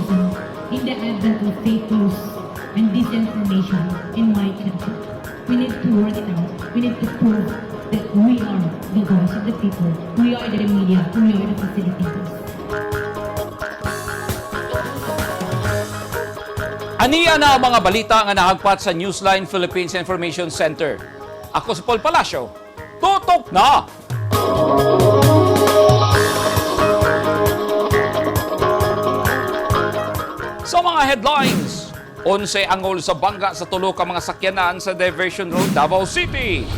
journalism in the advent of fake news and disinformation in my country. We need to work it out. We need to prove that we are the voice of the people. We are the media. We are the facilitators. Aniya na ang mga balita nga nahagpat sa Newsline Philippines Information Center. Ako si Paul Palacio. Tutok na! Sa mga headlines, 11 angol sa bangga sa tulo ka mga sakyanan sa Diversion Road, Davao City.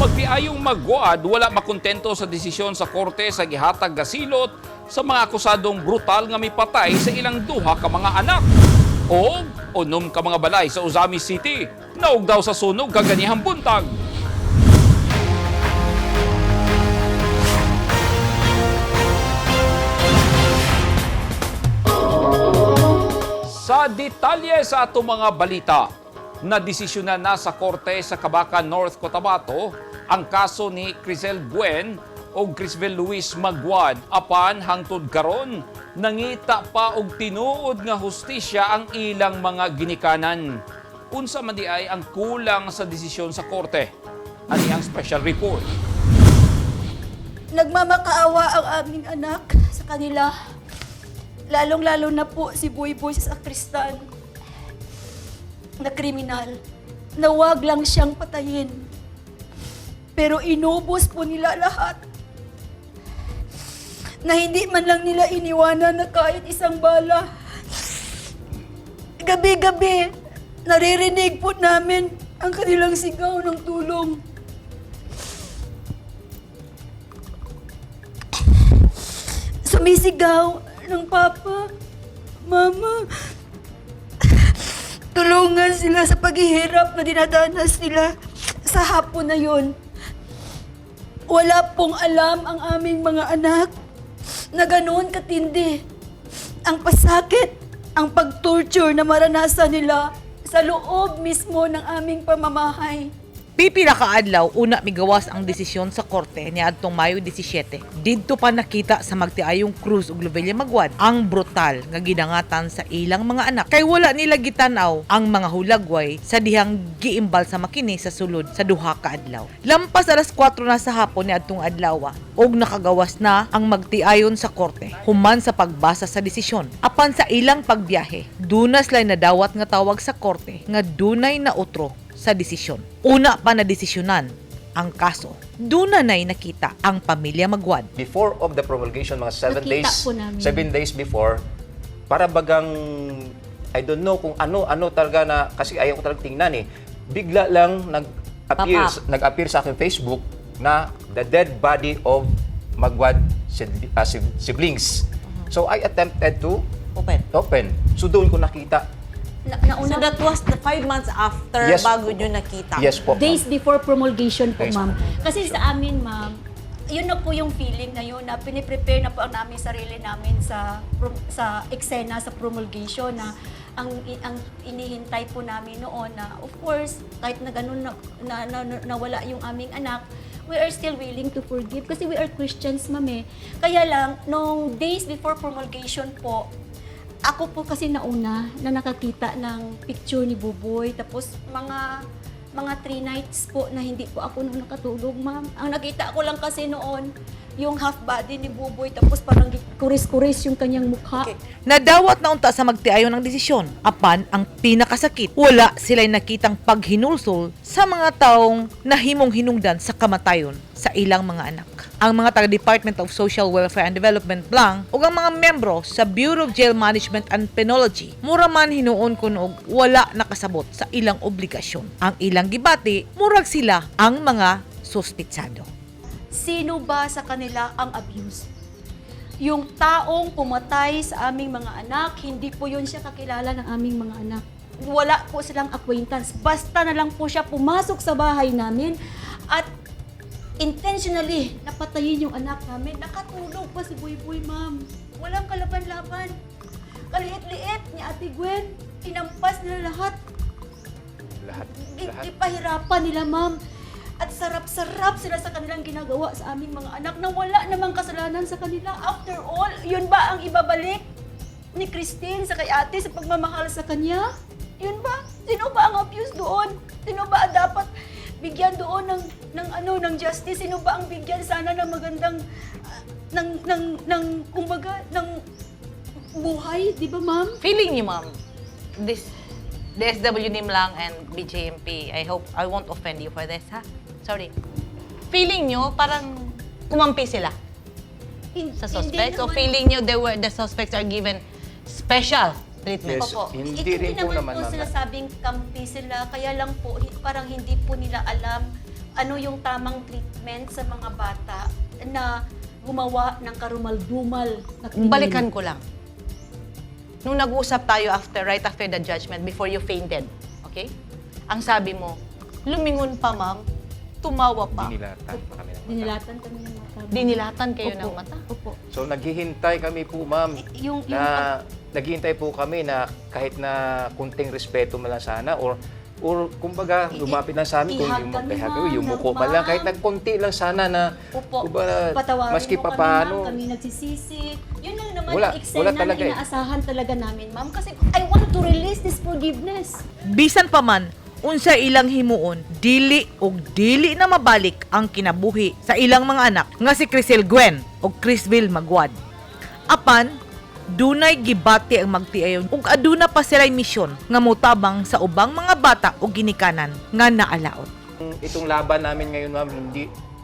Magtiayong magwad, wala makontento sa desisyon sa korte sa gihatag gasilot sa mga akusadong brutal nga mipatay sa ilang duha ka mga anak. O unom ka mga balay sa Uzami City, naog daw sa sunog kaganihang buntag. Sa detalye sa atong mga balita, na desisyonan na sa korte sa Cabacan North Cotabato ang kaso ni Crisel Buen o Crisbel Luis Magwad apan hangtod karon nangita pa og tinuod nga hustisya ang ilang mga ginikanan. Unsa man di ay ang kulang sa desisyon sa korte? Ani ang special report. Nagmamakaawa ang aming anak sa kanila. Lalong-lalo na po si Boy sa sakristan na kriminal na wag lang siyang patayin. Pero inubos po nila lahat na hindi man lang nila iniwanan na kahit isang bala. Gabi-gabi, naririnig po namin ang kanilang sigaw ng tulong. Sumisigaw ng Papa, Mama, tulungan sila sa paghihirap na dinadanas nila sa hapon na yon. Wala pong alam ang aming mga anak na ganoon katindi ang pasakit, ang pag-torture na maranasan nila sa loob mismo ng aming pamamahay. Pipila ka adlaw una migawas ang desisyon sa korte niadtong Mayo 17. Didto pa nakita sa magtiayong Cruz ug Lovella Magwad ang brutal nga gidangatan sa ilang mga anak kay wala nila gitanaw ang mga hulagway sa dihang giimbal sa makini sa sulod sa duha ka adlaw. Lampas alas 4 na sa hapon niadtong adlaw ug nakagawas na ang magtiayon sa korte human sa pagbasa sa desisyon. Apan sa ilang pagbiyahe, dunas lay nadawat nga tawag sa korte nga dunay na utro sa desisyon. Una pa na desisyonan ang kaso. Duna na'y nakita ang pamilya Magwad. Before of the promulgation, mga 7 Nakita days, po namin. 7 days before, para bagang, I don't know kung ano talaga na, kasi ayaw ko talaga tingnan eh. Bigla lang nag-appear sa aking Facebook na the dead body of Magwad siblings. So I attempted to open. So doon ko nakita. So that was the 5 months after Yes, bago nyo nakita? Yes po. Days before promulgation po, Days ma'am. po. Kasi sa amin, ma'am, yun na po yung feeling na yun, na piniprepare na po ang namin sarili namin sa eksena, sa promulgation, na ang inihintay po namin noon na, of course, kahit na ganun na wala yung aming anak, we are still willing to forgive kasi we are Christians, ma'am eh. Kaya lang, nung days before promulgation po, ako po kasi nauna na nakakita ng picture ni Buboy. Tapos mga 3 nights po na hindi po ako nung nakatulog, ma'am. Ang nakita ko lang kasi noon, yung half body ni Buboy. Tapos parang kuris-kuris yung kanyang mukha. Okay. Nadawat na unta sa magtiayon ng desisyon. Apan ang pinakasakit, wala sila'y nakitang paghinulsol sa mga taong nahimong hinungdan sa kamatayon sa ilang mga anak. Ang mga taga-Department of Social Welfare and Development lang ug ang mga membro sa Bureau of Jail Management and Penology mura man hinuon kuno wala nakasabot sa ilang obligasyon. Ang ilang gibati, murag sila ang mga suspitsado. Sino ba sa kanila ang abuse? Yung taong pumatay sa aming mga anak, hindi po yun siya kakilala ng aming mga anak. Wala po silang acquaintance. Basta na lang po siya pumasok sa bahay namin at intentionally napatayin yung anak namin. Nakatulog pa si Boy, ma'am. Walang kalaban-laban. Kaliit-liit ni Ate Gwen. Inampas nila lahat. Ipahirapan nila, ma'am. At sarap-sarap sila sa kanilang ginagawa sa aming mga anak na wala namang kasalanan sa kanila. After all, yun ba ang ibabalik? ni Christine sa kay ate sa pagmamahal sa kanya? Yun ba? Sino ba ang abuse doon? Sino ba ang dapat bigyan doon ng justice? Sino ba ang bigyan sana ng magandang kumbaga ng buhay, di ba, ma'am? Feeling niyo, ma'am, this DSW Nimlang and BJMP, I hope I won't offend you for this, ha? Sorry. Feeling niyo parang kumampi sila sa suspects? O feeling niyo the suspects are given special treatment? Yes. Opo. Hindi rin po naman, ma'am. Sinasabing kampi sila, kaya lang po, parang hindi po nila alam ano yung tamang treatment sa mga bata na gumawa ng karumal-dumal na krimen. Balikan ko lang. Nung nag-usap tayo right after the judgment, before you fainted, okay? Ang sabi mo, lumingon pa, ma'am, tumawa pa. Dinilatan pa kami ng mata. Dinilatan kami ng mata. Dinilatan kayo Opo. ng mata. Opo. So naghihintay kami po, ma'am, naghihintay po kami na kahit na kunting respeto man lang sana or kumbaga lumapit lang sa amin kung ihag yung kami, magkahabi, ma'am, yung muko man lang, ma'am. kahit nagkunti lang sana na Opo. kumbaga, Patawarin maski mo pa kami, paano. ma'am, kami nagsisisi. Yun lang naman Wala- ang wala eksena na talaga eh. inaasahan talaga namin, ma'am. Kasi I want to release this forgiveness. Bisan pa man, unsa ilang himuon, dili na mabalik ang kinabuhi sa ilang mga anak nga si Crisel Gwen o Crisville Magwad. Apan, dunay gibati ang magtiayon ug aduna pa sila'y misyon nga motabang sa ubang mga bata o ginikanan nga naalaot. Itong laban namin ngayon, ma'am,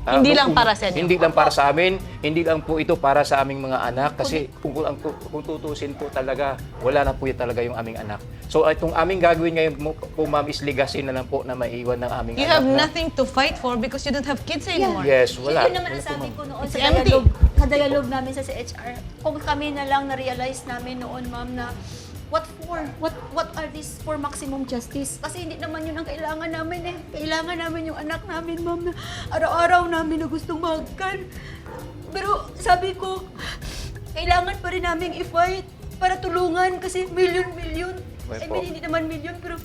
Hindi lang para sa inyo. Hindi lang para sa amin, hindi lang po ito para sa aming mga anak kasi kung tutusin po talaga, wala na po yun talaga yung aming anak. So itong aming gagawin ngayon po, ma'am, is legacy na lang po na maiwan ng aming You anak. have na- nothing to fight for because you don't have kids anymore. Yes, wala. Yun naman ang sabi ko noon It's sa empty. dialogue namin sa CHR. Kung kami na lang na-realize namin noon, ma'am, na what for? What are these for maximum justice? Kasi hindi naman yun ang kailangan namin eh. Kailangan namin yung anak namin, ma'am, na araw-araw namin na gustong magkan. Pero sabi ko, kailangan pa rin namin i-fight para tulungan kasi million. I mean, hindi naman million, pero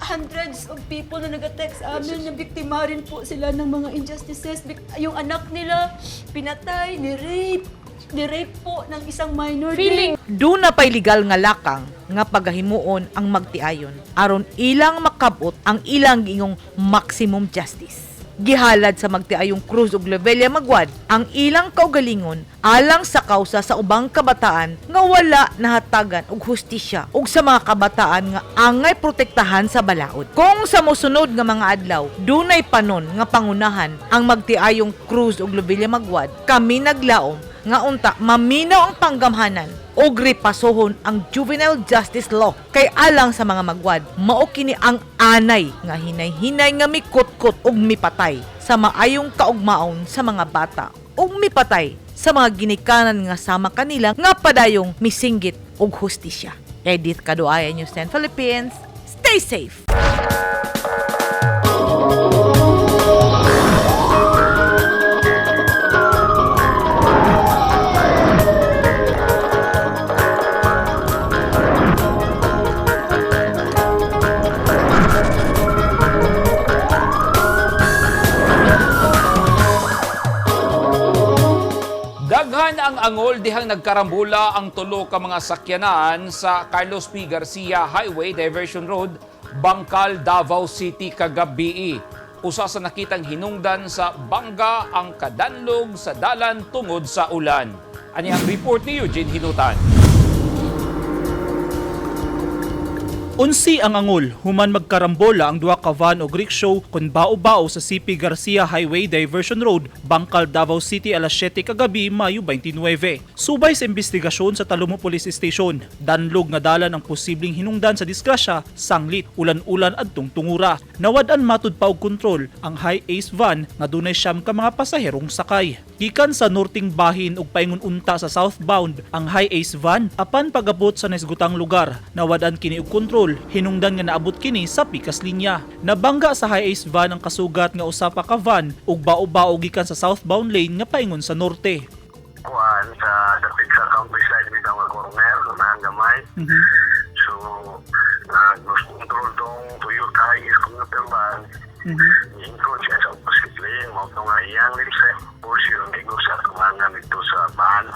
hundreds of people na nag-text sa amin na biktima rin po sila ng mga injustices. Yung anak nila, pinatay, ni-rape po ng isang minor. Feeling duna pay legal nga lakang nga pagahimuon ang magtiayon aron ilang makabot ang ilang giingong maximum justice. Gihalad sa magtiayong Cruz ug Lobelia Magwad ang ilang kaugalingon alang sa kausa sa ubang kabataan nga wala nahatagan og hustisya ug sa mga kabataan nga angay protektahan sa balaod. Kung sa mosunod nga mga adlaw dunay panon nga pangunahan ang magtiayong Cruz ug Lobelia Magwad, kami naglaom nga unta maminaw ang panggamhanan o repasohon ang juvenile justice law kay alang sa mga magwad mao kini ang anay nga hinay-hinay nga mikutkot ug mipatay sa maayong kaugmaon sa mga bata ug mipatay sa mga ginikanan nga sama kanila nga padayong misinggit og hustisya. Edith Kaduaya, News 10 Philippines. Stay safe. Daghan ang angol dihang nagkarambula ang tulo ka mga sakyanan sa Carlos P. Garcia Highway Diversion Road, Bangkal, Davao City kagabi. Usa sa nakitang hinungdan sa bangga ang kadanlog sa dalan tungod sa ulan. Ani ang report ni Eugene Hinutan. Unsi ang angol, human magkarambola ang duha ka van o rickshaw kun bao-bao sa CP Garcia Highway Diversion Road, Bangkal, Davao City alas 7 kagabi, Mayo 29. Subay sa investigasyon sa Talumo Police Station, danlog nga dalan ang posibleng hinungdan sa disgrasya, sanglit, ulan-ulan adtong tungura. Nawad-an matud pa og kontrol ang high ace van nga dunay siyam ka mga pasaherong sakay. Gikan sa norting bahin ug paingon unta sa southbound ang high ace van, apan pagabot sa nasgutang lugar, nawad-an kini og kontrol, hinungdan nga naabot kini sa pikas linya. Nabangga sa high ace van ang kasugat nga usa pa ka van ug bao-bao gikan sa southbound lane nga paingon sa norte. Kuan sa dapit sa countryside bitaw nga corner unahan gamay. So gusto control tong Toyota is commuter van. Ingkod siya sa opposite lane mo tong nga iyang left portion igo sa tumangan dito sa van.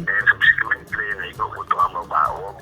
Then subsequently igo ko to ang Bao.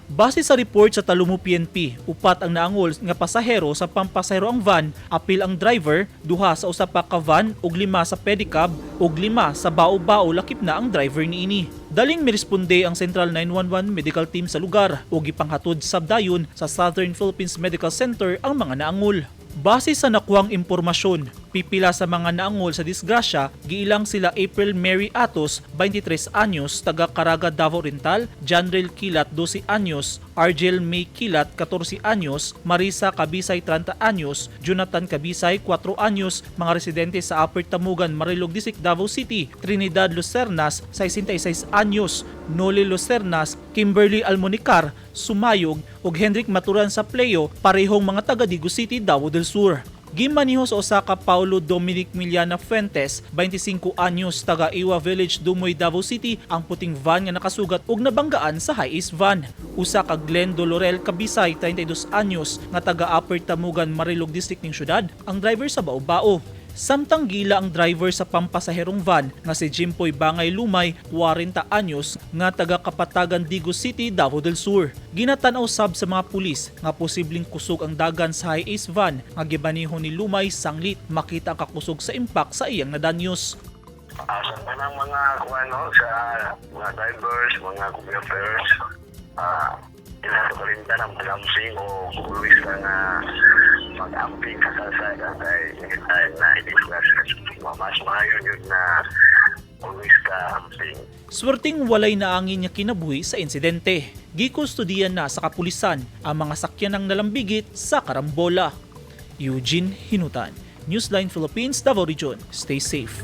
Base sa report sa Talumu PNP, upat ang naangol nga pasahero sa pampasahero ang van, apil ang driver, duha sa usa pa ka van ug 5 sa pedicab ug 5 sa bao-bao lakip na ang driver niini. Daling miresponde ang Central 911 medical team sa lugar ug gipanghatod sabdayon sa Southern Philippines Medical Center ang mga naangol. Base sa nakuhang impormasyon, pipila sa mga naangol sa disgrasya, giilang sila April Mary Atos, 23 anyos, taga Caraga, Davao Oriental, Janrel Kilat, 12 anyos, Argel May Kilat, 14 anyos, Marisa Kabisay, 30 anyos, Jonathan Kabisay, 4 anyos, mga residente sa Upper Tamugan, Marilog District, Davao City, Trinidad Lucernas, 66 anyos, Noli Lucernas, Kimberly Almonicar, Sumayog, ug Henrik Maturan sa Pleo, parehong mga taga Digo City, Davao del Sur. Gimaniho sa Osaka Paulo Dominic Miliana Fuentes, 25 anyos, taga Iwa Village, Dumoy, Davao City, ang puting van nga nakasugat ug nabanggaan sa high-ace van. Usa ka Glenn Dolorel Kabisay, 32 anyos, nga taga Upper Tamugan, Marilog District ning syudad, ang driver sa Bao-Bao. Samtang gila ang driver sa pampasaherong van nga si Jimpoy Bangay Lumay, 40 anyos, nga taga Kapatagan, Digo City, Davao del Sur. Ginatanaw sab sa mga pulis nga posibleng kusog ang dagan sa high-ace van nga gibaniho ni Lumay sanglit makita ang kakusog sa impact sa iyang nadanyos. Sa tanang mga sa mga drivers, mga commuters, inapalinta ng pag-amping o luwis na mag-amping sa kalsada dahil na i-discuss mas maayon yun na luwis ka amping. Swerting walay naangin niya kinabuhi sa insidente. Gikustudiyan na sa kapulisan ang mga sakyanang nalambigit sa karambola. Eugene Hinutan, Newsline Philippines, Davao Region. Stay safe.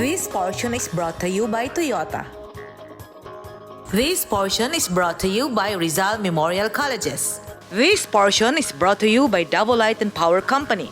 This portion is brought to you by Toyota. This portion is brought to you by Rizal Memorial Colleges. This portion is brought to you by Davao Light and Power Company.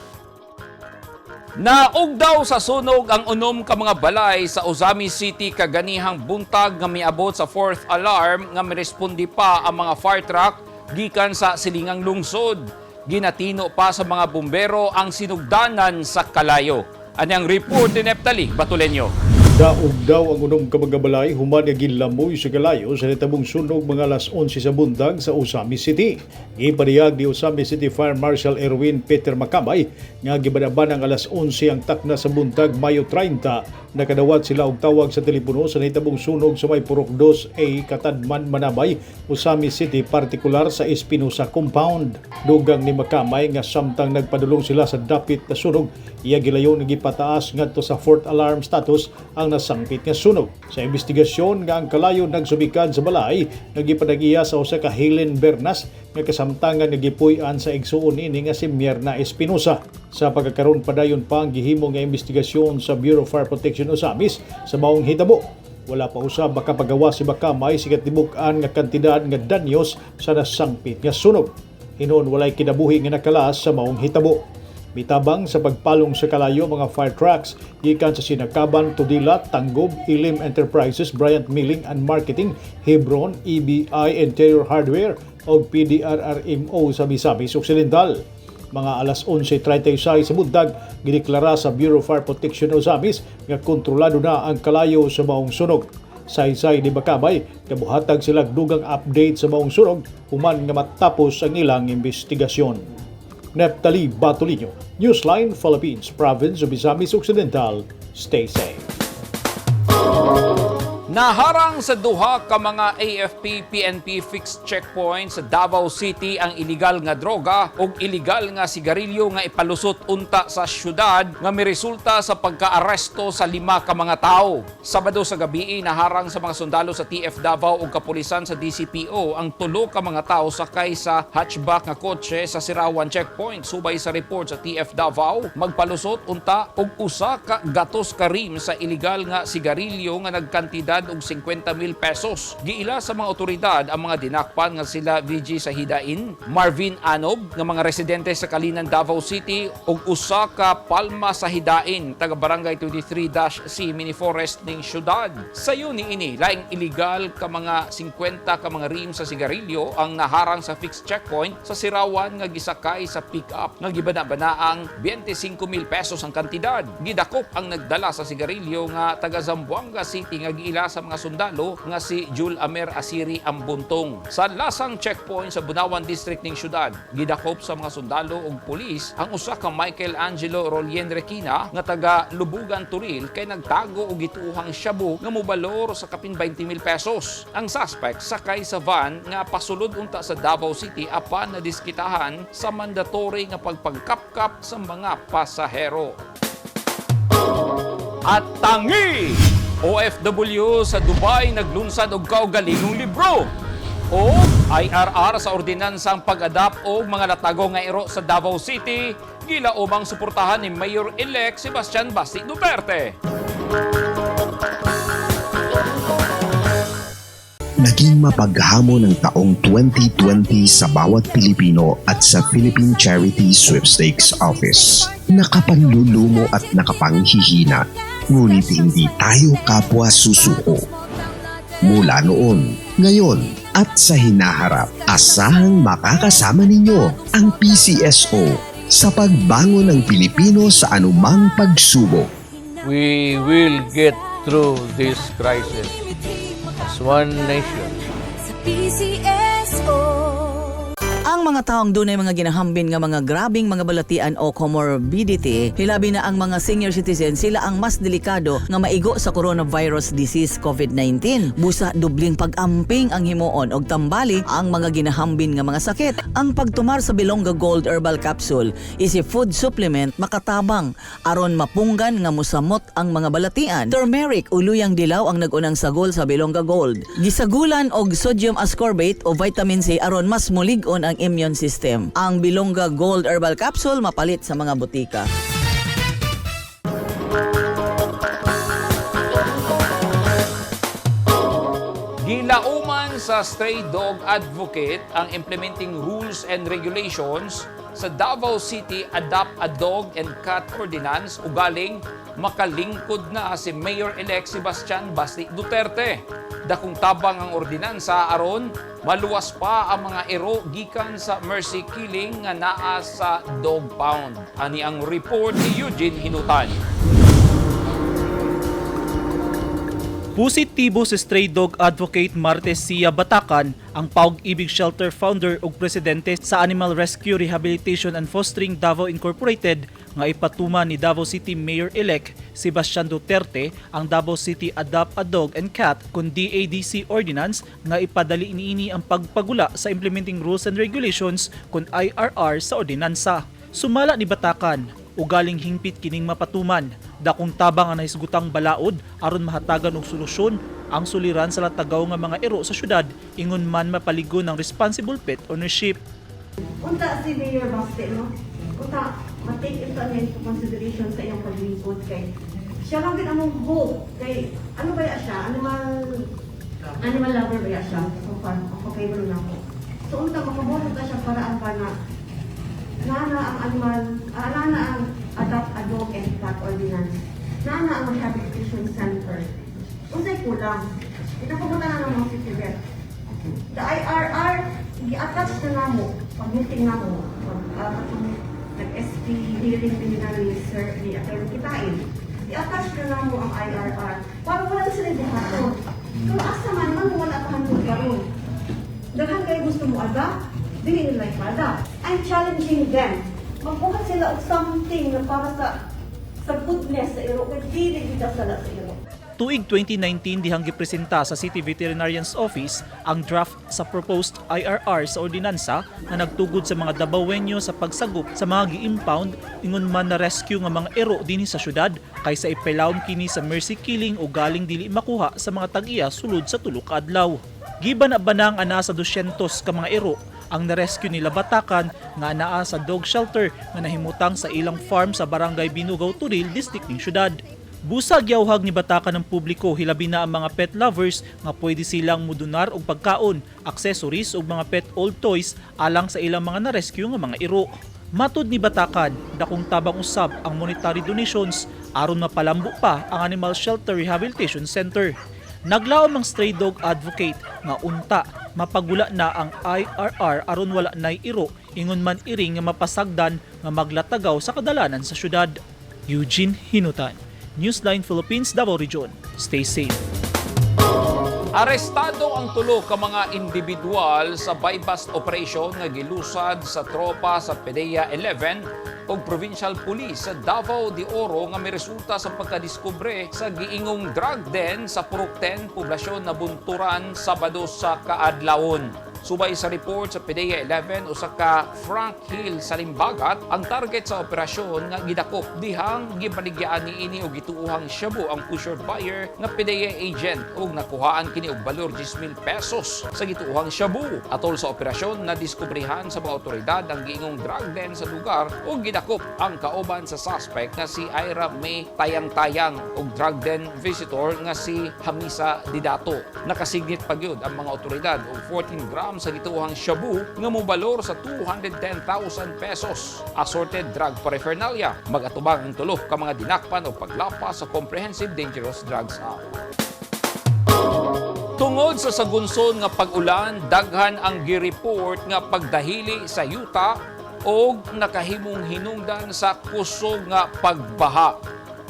Naog daw sa sunog ang unom ka mga balay sa Ozami City kaganihang buntag nga miabot sa 4th alarm nga mirespondi pa ang mga fire truck gikan sa silingang lungsod. Ginatino pa sa mga bumbero ang sinugdanan sa kalayo. Anyang report ni Neptali Batuleño. Daog daw ang unom ka mga balay human nga ginlamoy sa kalayo sa natabong sunog mga alas 11 sa buntag sa Ozami City. Gipadiyag ni Ozami City Fire Marshal Erwin Peter Macamay nga gibadaban ang alas 11 ang takna sa buntag Mayo 30. Nakadawat sila og tawag sa telepono sa natabong sunog sa may Purok 2A Katadman, Manabay, Ozami City, partikular sa Espinosa Compound. Dugang ni Macamay nga samtang nagpadulong sila sa dapit na sunog, iya gilayon nga gipataas ngadto sa 4th alarm status ang nasangpit nga sunog. Sa investigasyon nga ang kalayo nagsubikan sa balay, nagipadagiya sa usa ka Helen Bernas nga kasamtangan nagipuy-an sa igsuon ini nga si Mierna Espinosa. Sa pagkakaroon padayon pa ang gihimo nga investigasyon sa Bureau of Fire Protection Osamis sa maong hitabo. Wala pa usab makapagawa si Macamay sigat tibukan nga kantidad nga danyos sa nasangpit nga sunog. Hinon walay kinabuhi nga nakalas sa maong hitabo. Mitabang sa pagpalong sa kalayo mga fire trucks gikan sa Sinakaban, Tudilat, Tanggob, Ilim Enterprises, Bryant Milling and Marketing, Hebron, EBI Interior Hardware o PDRRMO sa Misamis Occidental. Mga alas 11:36 sa bundag, gideklara sa Bureau of Fire Protection Osamis nga kontrolado na ang kalayo sa maong sunog. Saysay ni Macamay, kabuhatag sila dugang update sa maong sunog human nga matapos ang ilang investigasyon. Neptali Batuleño, Newsline Philippines, Province of Misamis Occidental. Stay safe. Naharang sa duha ka mga AFP-PNP fixed checkpoint sa Davao City ang iligal nga droga o iligal nga sigarilyo nga ipalusot unta sa syudad nga miresulta sa pagkaaresto sa 5 ka mga tao. Sabado sa gabi naharang sa mga sundalo sa TF Davao ug kapulisan sa DCPO ang 3 ka mga tao sakay sa hatchback nga kotse sa Sirawan checkpoint. Subay sa report sa TF Davao, magpalusot unta og usa ka gatos ka rim sa iligal nga sigarilyo nga nagkantidad bayad og 50,000 pesos. Giila sa mga otoridad ang mga dinakpan nga sila VG sa Hidain, Marvin Anob nga mga residente sa Kalinan, Davao City ug usa ka Palma sa Hidain taga Barangay 23-C Mini Forest ning syudad. Sayo ni ini laing illegal ka mga 50 ka mga rim sa sigarilyo ang naharang sa fixed checkpoint sa Sirawan nga gisakay sa pick-up nga gibana-banaang 25,000 pesos ang kantidad. Gidakop ang nagdala sa sigarilyo nga taga Zamboanga City nga giila sa mga sundalo nga si Jul Amer Asiri Ambuntong. Sa lasang checkpoint sa Bunawan District ning syudad, gidakop sa mga sundalo ug pulis ang usa ka Michael Angelo Rolien Requina nga taga Lubugan Turil kay nagtago og gituohang shabu nga mobalor sa kapin 20,000 pesos. Ang suspect sakay sa van nga pasulod unta sa Davao City apan na diskitahan sa mandatory nga pagpagkapkap sa mga pasahero. At tangi! OFW sa Dubai naglunsad og kaugalingong libro. O IRR sa ordinansang pag-adapt og mga latago nga iro sa Davao City, gilaomang suportahan ni Mayor-elect Sebastian Basti Duterte. Naging mapaghamon ng taong 2020 sa bawat Pilipino at sa Philippine Charity Sweepstakes Office. Nakapanlulumo at nakapanghihina, ngunit hindi tayo kapwa susuko. Mula noon, ngayon, at sa hinaharap, asahang makakasama ninyo ang PCSO sa pagbangon ng Pilipino sa anumang pagsubok. We will get through this crisis as one nation. Ang mga taong dunay mga ginahambin nga mga grabing mga balatian o comorbidity, hilabi na ang mga senior citizen, sila ang mas delikado nga maigo sa coronavirus disease COVID-19. Busa dubling pag-amping ang himuon og tambali ang mga ginahambin nga mga sakit. Ang pagtumar sa Bilonga Gold Herbal Capsule is a food supplement makatabang aron mapunggan nga musamot ang mga balatian. Turmeric uluyang dilaw ang nagunang sagol sa Bilonga Gold. Gisagulan og sodium ascorbate o vitamin C aron mas mulig-on ang immune system. Ang Bilonga Gold Herbal Capsule mapalit sa mga butika. Gilauman sa Stray Dog Advocate ang implementing rules and regulations sa Davao City Adopt a Dog and Cat Ordinance ugaling makalingkod na si Mayor-elect Sebastian Basti Duterte. Dakong tabang ang ordinansa aron maluwas pa ang mga ero gikan sa mercy killing nga naa sa dog pound. Ani ang report ni Eugene Hinutan. Positibo si Stray Dog Advocate Martes Sia Batacan, ang Paug-Ibig Shelter founder ug presidente sa Animal Rescue Rehabilitation and Fostering Davao Incorporated, nga ipatuman ni Davao City Mayor-elect Sebastian Duterte ang Davao City Adopt a Dog and Cat kun DADC Ordinance nga ipadali niini ang pagpagula sa implementing rules and regulations kun IRR sa ordinansa. Sumala ni Batacan, ugaling hingpit kining mapatuman, dakong tabang ang nahisgutang balaod aron mahatagan og solusyon ang suliran sa latagaw nga mga ero sa syudad ingon man mapaligon ng responsible pet ownership. Unta si Mayor Basti, no? Unta, matake into consideration sa iyong paglingkod kay siya lang din among hope kay ano ba siya? Animal lover ba siya? So far, ako favor na ako. So unta, makabolog ka siya paraan pa na nana ang Adopt a Dog and Cat Ordinance. Nana ang Rehabilitation Center. Unsay kulang. Ikapabuta na ng mga city vet. The IRR, i-attach na namo, pag-meeting namo, nag-SP hearing din na ni Sir, ni Atty. Kitain. I-attach na namo ang IRR. Para wala sila dihado. Kung asa man wala pa hanggang karon. Daghan kayo gusto mo adopt, dili nila ipada. I'm challenging them. Magbuhat sila og something na para sa goodness sa iro. Kaya dili kita sala sa iro. Tuig 2019 dihang gipresenta sa City Veterinarian's Office ang draft sa proposed IRR sa ordinansa na nagtugod sa mga Dabawenyo sa pagsagop sa mga gi-impound ingon man na rescue nga mga ero dinhi sa syudad kaysa ipilawom kini sa mercy killing o galing dili makuha sa mga tag-iya sulod sa tulo ka adlaw. Giban-abanang ana sa 200 ka mga ero ang narescue nila Batacan nga naa sa dog shelter nga nahimutang sa ilang farm sa Barangay Binugaw, Turil, District ng syudad. Busag yawhag ni batakan ng publiko hilabi na ang mga pet lovers nga pwede silang mudunar og pagkaon, accessories ug mga pet old toys alang sa ilang mga na-rescue nga mga iro. Matud ni batakan, dakong tabang usab ang monetary donations aron mapalambo pa ang Animal Shelter Rehabilitation Center. Naglaom ang stray dog advocate nga unta mapagula na ang IRR aron wala nay iro ingon man iring nga mapasagdan nga maglatagaw sa kadalanan sa syudad. Eugene Hinutan, Newsline Philippines, Davao Region. Stay safe. Arestado ang tulo ka mga individual sa buy-bust operation nga gilusad sa tropa sa PDEA 11 o Provincial Police sa Davao de Oro nga may resulta sa pagkadiskubre sa giingong drug den sa Purok 10, poblasyon na Bunturan, Sabado sa kaadlawon. Subay sa report sa PDEA 11 usa ka Frank Hill sa Limbagat, ang target sa operasyon nga gidakop dihang gibaligyan niini og gituohang shabu ang pusher buyer nga PDEA agent ug nakuhaan kini og balor 10,000 pesos sa gituohang shabu. Atol sa operasyon na diskubrihan sa mga otoridad ang giingong drug den sa lugar ug gidakop ang kauban sa suspect nga si Ira May Tayang-Tayang ug drug den visitor nga si Hamisa Didato. Nakasignit pagyud ang mga otoridad og 14 grams sa gituohang shabu nga mobalor sa 210,000 pesos. Assorted drug paraphernalia. Magatubang ang tulo ka mga dinakpan o paglapas sa Comprehensive Dangerous Drugs Act. Tungod sa sagunson nga pag-ulan, daghan ang gi-report nga pagdahili sa yuta o nakahimong hinungdan sa kusog nga pagbaha.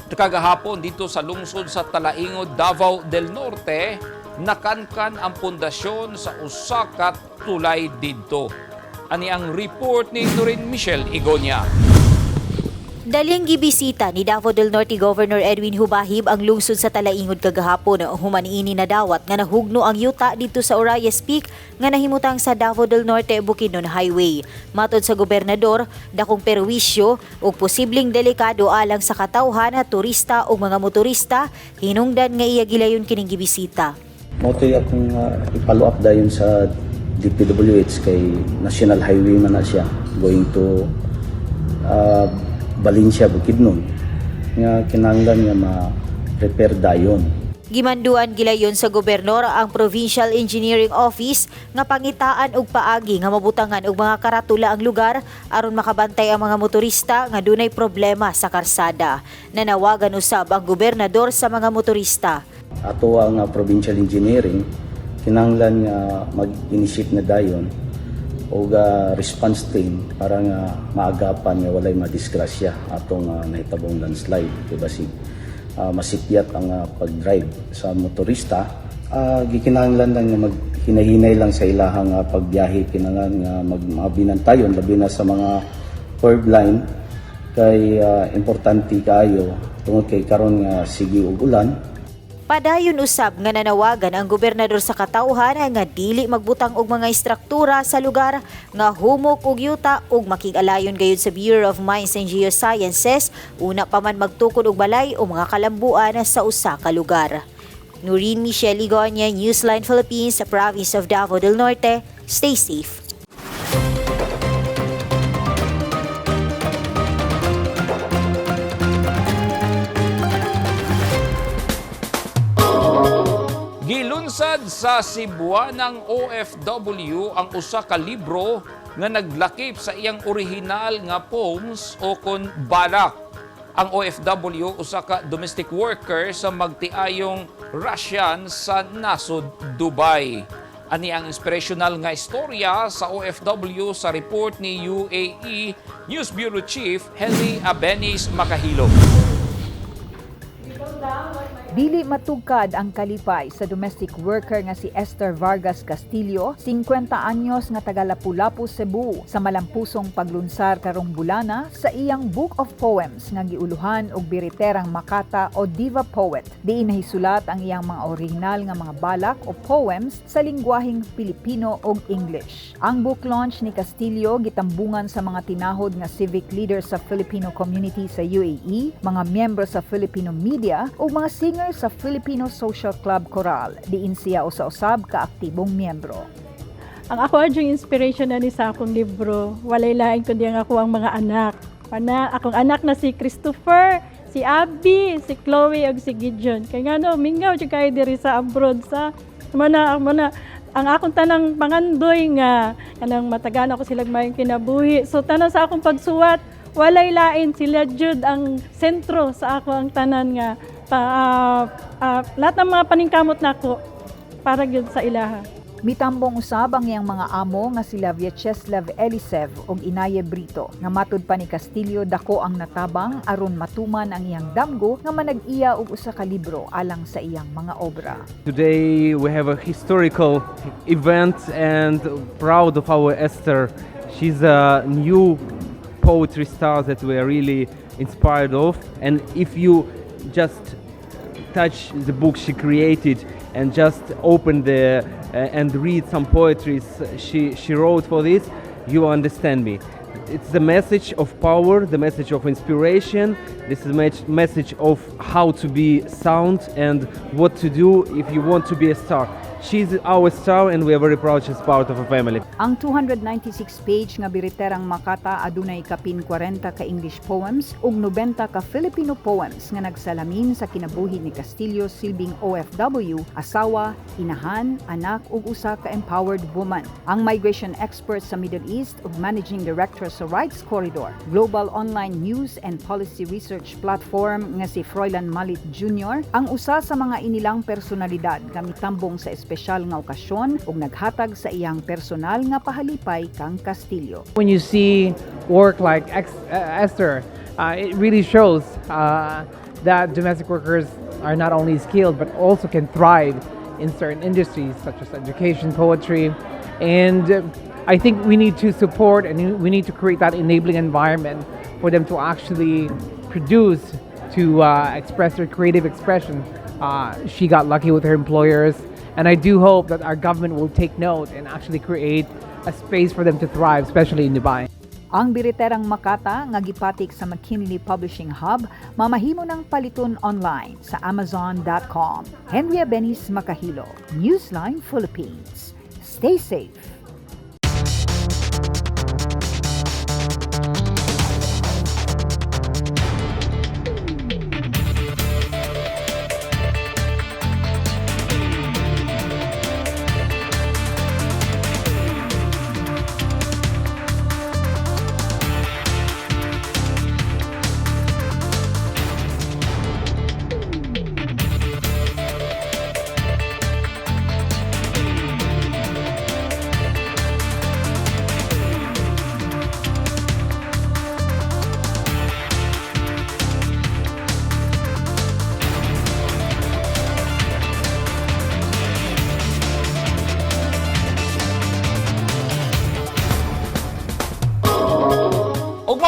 Kagahapon dito sa lungsod sa Talaingod, Davao del Norte, nakankan ang pundasyon sa usa ka tulay didto. Ani ang report ni Doreen Michelle Igonia. Daling gibisita ni Davao del Norte Governor Edwin Hubahib ang lungsod sa Talaingod kagahapon human ini na dawat nga nahugno ang yuta dito sa Orayes Peak nga nahimutang sa Davao del Norte Bukidnon Highway. Matod sa gobernador, dakong perwisyo ug posibleng delikado alang sa katawhan na turista ug mga motorista hinungdan nga iya gilayon kining gibisita. Motoy akong ipalo up dayon sa DPWH kay National Highway man na siya going to Valencia, Bukidnon nga kinahanglan nga ma-prepare dayon. Gimanduan gilayon sa gobernador ang Provincial Engineering Office nga pangitaan og paagi nga mabutangan og mga karatula ang lugar aron makabantay ang mga motorista nga dunay problema sa karsada. Nanawagan usab ang gobernador sa mga motorista. Ato ang Provincial Engineering kinahanglan nga mag-initiate na dayon og response team para nga maagapan nga walay madisgrasya atong nahitabong landslide diba si masipyat ang pag-drive sa motorista. Gikinahanglan lang nga maghinahinay lang sa ilahang pagbiyahe, kinahanglan nga magmabinantayon labi na sa mga curb line kay importante kaayo tungod kay karon nga sige og ulan. Padayon usab nga nanawagan ang gobernador sa katawhan nga dili magbutang og mga istruktura sa lugar nga humok og yuta ug makig-alayon gayud sa Bureau of Mines and Geosciences una pa man magtukod og balay o mga kalambuan sa usa ka lugar. Doreen Michelle Igonia, Newsline Philippines, sa Province of Davao del Norte. Stay safe. Gilunsad sa Cebuanang OFW ang usa ka libro nga naglakip sa iyang orihinal nga poems o kon balak. Ang OFW usa ka domestic worker sa magtiayong Russian sa nasod Dubai. Ani ang inspirational nga istorya sa OFW sa report ni UAE News Bureau Chief Henry Abenis Makahilo. Dili matugkad ang kalipay sa domestic worker nga si Esther Vargas Castillo, 50 anyos nga taga Lapu-Lapu, Cebu, sa malampusong paglunsar karong bulana sa iyang Book of Poems nga giuluhan og biriterang Makata o Diva Poet. Diin nahisulat ang iyang mga original nga mga balak o poems sa lingwaheng Pilipino ug English. Ang book launch ni Castillo gitambungan sa mga tinahod nga civic leaders sa Filipino community sa UAE, mga miyembro sa Filipino media ug mga singer sa Filipino Social Club Coral. Diin siya usa-usab ka aktibong miyembro. Ang ako adjong inspiration na ni sa akong libro, walay lain kundi ang ako ang mga anak. Akong anak na si Christopher, si Abby, si Chloe, ug si Gideon. Kay nga no, mingaw jud kayo diri sa abroad sa mana ang akong tanang pangandoy nga kanang matagan ako silang mayong kinabuhi. So tanan sa akong pagsuwat, walay lain sila jud ang sentro sa ako ang tanan nga lahat ng mga paningkamot nako para gyud sa ilaha. Mitambong usab ang iyang mga amo nga sila Vyacheslav Elisev ug Inaye Brito nga matud pa ni Castillo dako ang natabang aron matuman ang iyang damgo nga manag-iya og usa ka libro alang sa iyang mga obra. Today we have a historical event and proud of our Esther. She's a new poetry star that we are really inspired of, and if you just touch the book she created and just open and read some poetry she wrote for this, you understand me. It's the message of power, the message of inspiration. This is the message of how to be sound and what to do if you want to be a star. She's our star and we are very proud she's part of a family. Ang 296-page nga biriterang Makata adunay kapin 40 ka English poems ug 90 ka Filipino poems nga nagsalamin sa kinabuhi ni Castillo silbing OFW, asawa, inahan, anak ug usa ka empowered woman. Ang migration expert sa Middle East ug managing director sa Rights Corridor, global online news and policy research platform nga si Froilan Malit Jr. ang usa sa mga inilang personalidad nga mitambong sa espesyal nga okasyon ug naghatag sa iyang personal nga pahalipay kang Castillo. When you see work like Esther, it really shows that domestic workers are not only skilled but also can thrive in certain industries such as education, poetry, and I think we need to support and we need to create that enabling environment for them to actually produce, to express their creative expression. She got lucky with her employers, and I do hope that our government will take note and actually create a space for them to thrive, especially in Dubai. Ang biriterang Makata nga gipatik sa McKinley Publishing Hub mamahimo ng paliton online sa amazon.com. Henry Benis Makahilo, Newsline Philippines. Stay safe.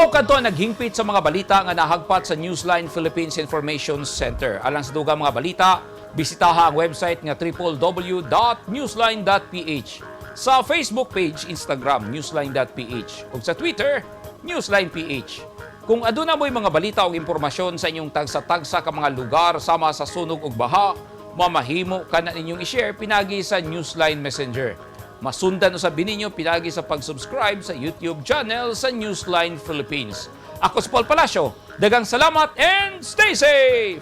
Mao kadto naghingpit sa mga balita nga nahagpat sa Newsline Philippines Information Center. Alang sa dugang mga balita, bisitaha ang website nga www.newsline.ph. Sa Facebook page, Instagram, newsline.ph. ug sa Twitter, newsline.ph. Kung aduna mo'y mga balita o impormasyon sa inyong tagsa-tagsa ka mga lugar sama sa sunog ug baha, mamahimo ka na ninyong i-share pinagi sa Newsline Messenger. Masundan usab ninyo pinagi sa pag-subscribe sa YouTube channel sa Newsline Philippines. Ako si Paul Palacio. Daghang salamat and stay safe!